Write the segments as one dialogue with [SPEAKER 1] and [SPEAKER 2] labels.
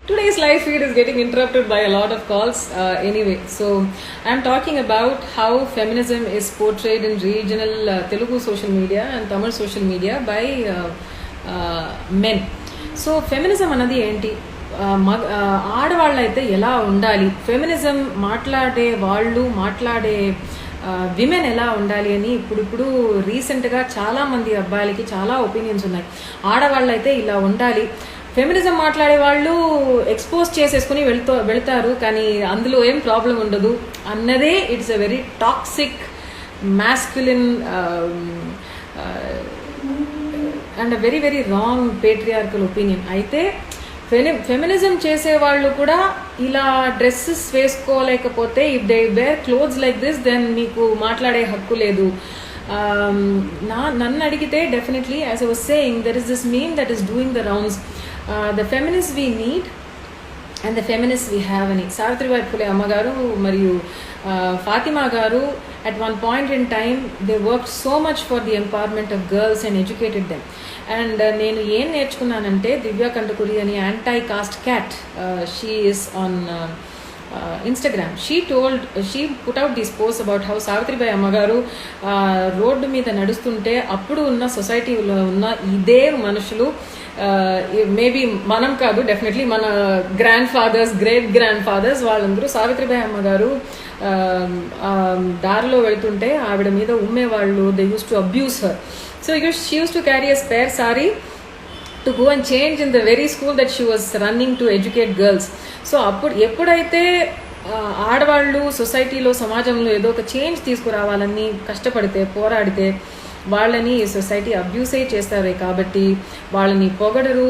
[SPEAKER 1] Today's live feed is getting interrupted by a lot of calls. Anyway, so I'm talking about how feminism is portrayed in regional Telugu social media and Tamil social media by men. So feminism anadi enti? ఆడవాళ్ళు అయితే ఎలా ఉండాలి, feminism మాట్లాడే వాళ్ళు మాట్లాడే women ఎలా ఉండాలి అని ఇప్పుడు రీసెంట్గా చాలామంది అబ్బాయిలకి చాలా ఒపీనియన్స్ ఉన్నాయి. ఆడవాళ్ళు అయితే ఇలా ఉండాలి, ఫెమినిజం మాట్లాడే వాళ్ళు ఎక్స్పోజ్ చేసేసుకుని వెళ్తారు, కానీ అందులో ఏం ప్రాబ్లం ఉండదు అన్నదే it's a very toxic masculine and a very very wrong patriarchal opinion. అయితే ఫెమినిజం చేసేవాళ్ళు కూడా ఇలా డ్రెస్సెస్ వేసుకోలేకపోతే if they wear clothes like this then మీకు మాట్లాడే హక్కు లేదు. నన్ను అడిగితే definitely as I was saying there is this meme that is doing the rounds, the feminist we need and the feminist we have అని. సావిత్రిబాయి ఫులే అమ్మగారు మరియు ఫాతిమా గారు at one point in time they worked so much for the empowerment of girls and educated them. And నేను ఏం నేర్చుకున్నానంటే దివ్య కంటకురి అని anti cost cat, she is on Instagram. She put out these posts about how Savitribai అమ్మగారు road మీద నడుస్తుంటే అప్పుడు ఉన్న సొసైటీలో ఉన్న ఇదే మనుషులు, మేబీ మనం కాదు, డెఫినెట్లీ మన grandfathers, great grandfathers వాళ్ళందరూ సావిత్రిబాయి అమ్మగారు దారిలో వెళ్తుంటే ఆవిడ మీద ఉమ్మేవాళ్ళు. They use to abuse her. So she use to carry a spare sari to go and change in the very school that she was running to educate girls. So ఎప్పుడైతే ఆడవాళ్ళు సొసైటీలో, సమాజంలో ఏదో ఒక చేంజ్ తీసుకురావాలని కష్టపడితే, పోరాడితే వాళ్ళని సొసైటీ అబ్యూసే చేస్తారు. కాబట్టి వాళ్ళని పొగడరు,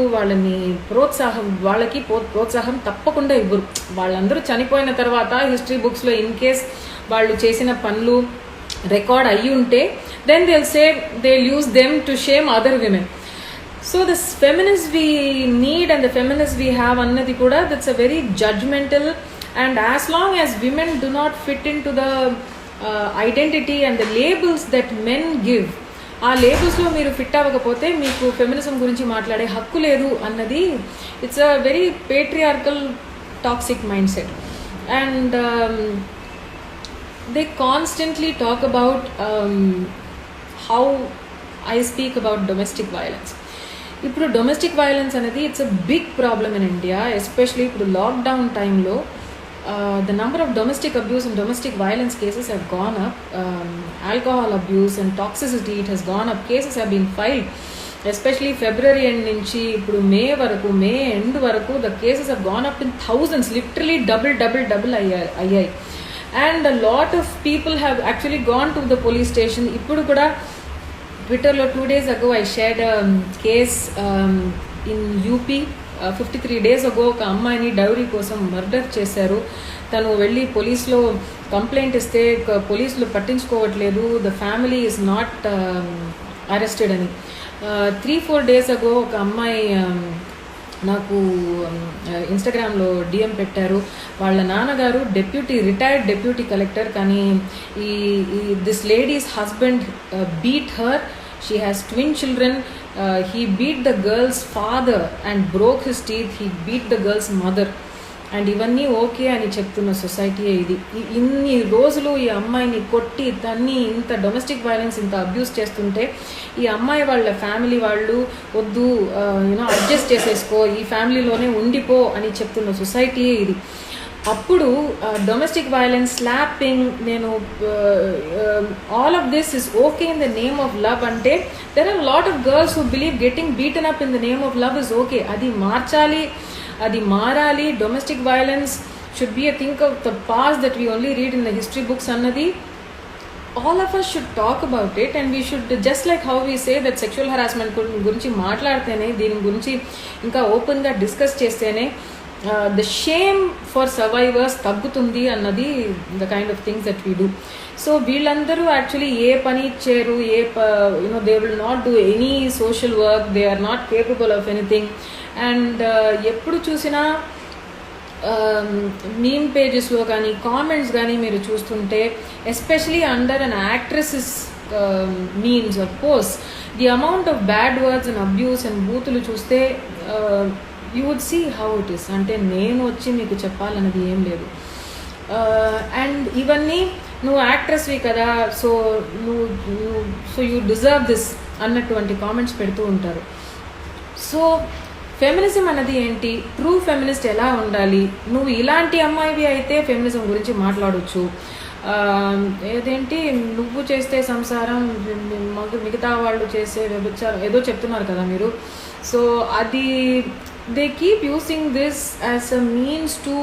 [SPEAKER 1] వాళ్ళకి ప్రోత్సాహం తప్పకుండా ఇవ్వరు. వాళ్ళందరూ చనిపోయిన తర్వాత హిస్టరీ బుక్స్లో ఇన్ కేస్ వాళ్ళు చేసిన పనులు రికార్డ్ అయ్యి ఉంటే then they'll use them to shame other women. So this feminist we need and the feminist we have annadi kuda, that's a very judgmental, and as long as women do not fit into the identity and the labels that men give, ఆ లేబుల్స్లో మీరు fit అవ్వకపోతే మీకు feminism గురించి మాట్లాడే హక్కు లేదు అన్నది it's a very patriarchal toxic mindset. And they constantly talk about how I speak about domestic violence. ఇప్పుడు డొమెస్టిక్ వైలెన్స్ అనేది it's a big problem in India, especially ఇప్పుడు లాక్డౌన్ టైంలో the number of domestic abuse and domestic violence cases have gone up. Alcohol abuse and toxicity, it has gone up. Cases have been filed, especially February end nunchi ippudu May end varaku the cases have gone up in thousands, literally double ayyai. And a lot of people have actually gone to the police station. Ippudu kuda Twitter lo 2 days ago I shared a case in UP. 53 days ago ఒక అమ్మాయిని dowry కోసం murder చేశారు. తను వెళ్ళి పోలీస్లో complaint ఇస్తే పోలీసులు పట్టించుకోవట్లేదు, the family is not arrested అని. 3-4 days ago ఒక అమ్మాయి నాకు ఇన్స్టాగ్రామ్లో డిఎం పెట్టారు. వాళ్ళ నాన్నగారు రిటైర్డ్ డెప్యూటీ కలెక్టర్, కానీ this ladies husband beat her. She has twin children. He beat the girl's father and broke his teeth. He beat the girl's mother. And ఇవన్నీ ఓకే అని చెప్తున్న సొసైటీయే ఇది. ఇన్ని రోజులు ఈ అమ్మాయిని కొట్టి తన్ని ఇంత డొమెస్టిక్ వైలెన్స్, ఇంత అబ్యూస్ చేస్తుంటే ఈ అమ్మాయి వాళ్ళ ఫ్యామిలీ వాళ్ళు వద్దు, అడ్జస్ట్ చేసేసుకో, ఈ ఫ్యామిలీలోనే ఉండిపో అని చెప్తున్న సొసైటీయే ఇది. అప్పుడు డొమెస్టిక్ వైలెన్స్, స్లాపింగ్, నేను all of this is okay in the name of love అంటే there are lot of girls who believe getting beaten up in the name of love is okay. అది మార్చాలి, అది మారాలి. Domestic violence should be a think of the past that we only read in the history books అన్నది. all of us should talk about it, and we should, just like how we say that sexual harassment గురించి మాట్లాడితేనే, దీని గురించి ఇంకా ఓపెన్గా discuss చేస్తేనే the shame for survivors తగ్గుతుంది అన్నది the kind of things that we do. So వీళ్ళందరూ యాక్చువల్లీ ఏ పని చేయరు, they will not do any social work, they are not capable of anything. And ఎప్పుడు చూసినా మీమ్ పేజెస్లో కానీ కామెంట్స్ కానీ మీరు చూస్తుంటే, especially under an actresses memes of post, the amount of bad words and abuse and బూతులు చూస్తే you would see how it is. అంటే నేను వచ్చి మీకు చెప్పాలన్నది ఏం లేదు. అండ్ ఇవన్నీ నువ్వు యాక్ట్రెస్వి కదా, so so you deserve this అన్నటువంటి కామెంట్స్ పెడుతూ ఉంటారు. సో ఫెమినిజం అన్నది ఏంటి, ట్రూ ఫెమినిస్ట్ ఎలా ఉండాలి, నువ్వు ఇలాంటి అమ్మాయివి అయితే ఫెమినిజం గురించి మాట్లాడవచ్చు. ఏదేంటి నువ్వు చేస్తే సంసారం, మిగతా వాళ్ళు చేసే వ్యభిచారం ఏదో చెప్తున్నారు కదా మీరు. సో అది they keep using this as a means to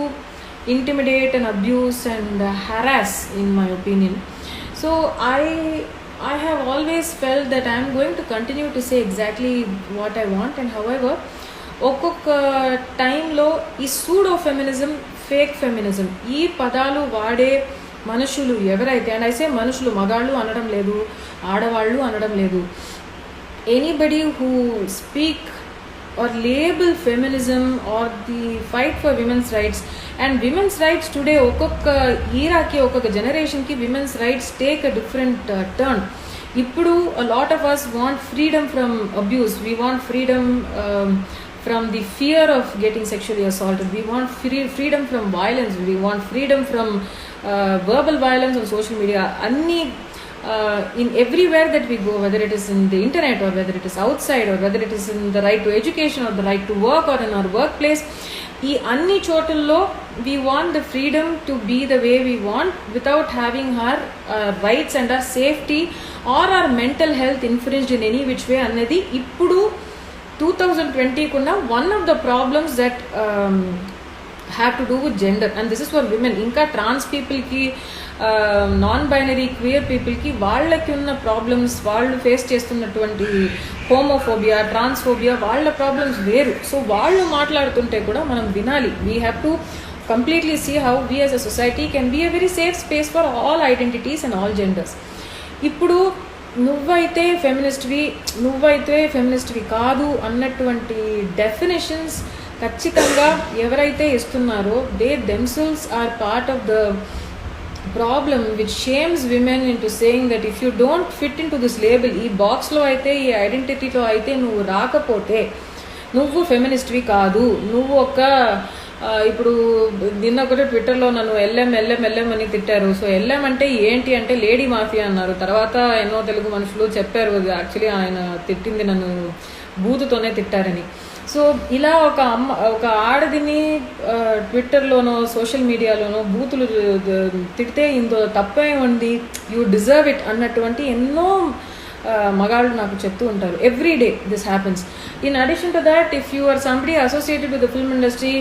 [SPEAKER 1] intimidate and abuse and harass, in my opinion. So I have always felt that I am going to continue to say exactly what I want. And however ఒక్కొక్క టైంలో ఈ pseudo feminism, fake feminism, ఈ పదాలు వాడే మనుషులు ఎవరైతే, and ఐసే మనుషులు, మగాళ్ళు అనడం లేదు, ఆడవాళ్ళు అనడం లేదు, anybody who speak or label feminism or the fight for women's rights. And women's rights today okkokka era ki okkokka generation ki women's rights take a different turn. Ippudu a lot of us want freedom from abuse, we want freedom from the fear of getting sexually assaulted, we want freedom from violence, we want freedom from verbal violence on social media. Anni in everywhere that we go, whether it is in the internet or whether it is outside or whether it is in the right to education or the right to work or in our workplace, ee anni chotullo we want the freedom to be the way we want without having our rights and our safety or our mental health infringed in any which way annadi ippudu 2020 kunna one of the problems that have to do with gender. And this is for women. Inka trans people ki, non binary queer పీపుల్కి వాళ్ళకి ఉన్న problems, వాళ్ళు face చేస్తున్నటువంటి homophobia, ట్రాన్స్ఫోబియా, వాళ్ళ problems వేరు. So వాళ్ళు మాట్లాడుతుంటే కూడా మనం వినాలి. We have to completely see how we as a society can be a very safe space for all identities and all genders. ఇప్పుడు నువ్వైతే ఫెమినిస్ట్వి కాదు అన్నటువంటి డెఫినేషన్స్ ఖచ్చితంగా ఎవరైతే ఇస్తున్నారో they themselves are part of the problem which shames women into saying that if you don't fit into this label, ఈ బాక్స్లో అయితే, ఈ ఐడెంటిటీలో అయితే నువ్వు రాకపోతే నువ్వు ఫెమినిస్ట్వి కాదు, నువ్వు ఒక ఇప్పుడు నిన్న ఒకటి ట్విట్టర్లో నన్ను ఎల్ఎం అని తిట్టారు. సో ఎల్ఎం అంటే ఏంటి అంటే లేడీ మాఫియా అన్నారు. తర్వాత ఎన్నో తెలుగు మనుషులు చెప్పారు యాక్చువల్లీ ఆయన తిట్టింది నన్ను బూతుతోనే తిట్టారని. సో ఇలా ఒక ఆడదిని ట్విట్టర్లోనో సోషల్ మీడియాలోనో బూతులు తిడితే ఇందులో తప్పే ఉంది, యూ డిజర్వ్ ఇట్ అన్నటువంటి ఎన్నో మగాళ్ళు నాకు చెప్తూ ఉంటారు. Every day this happens. In addition to that, if you are somebody associated with the film industry,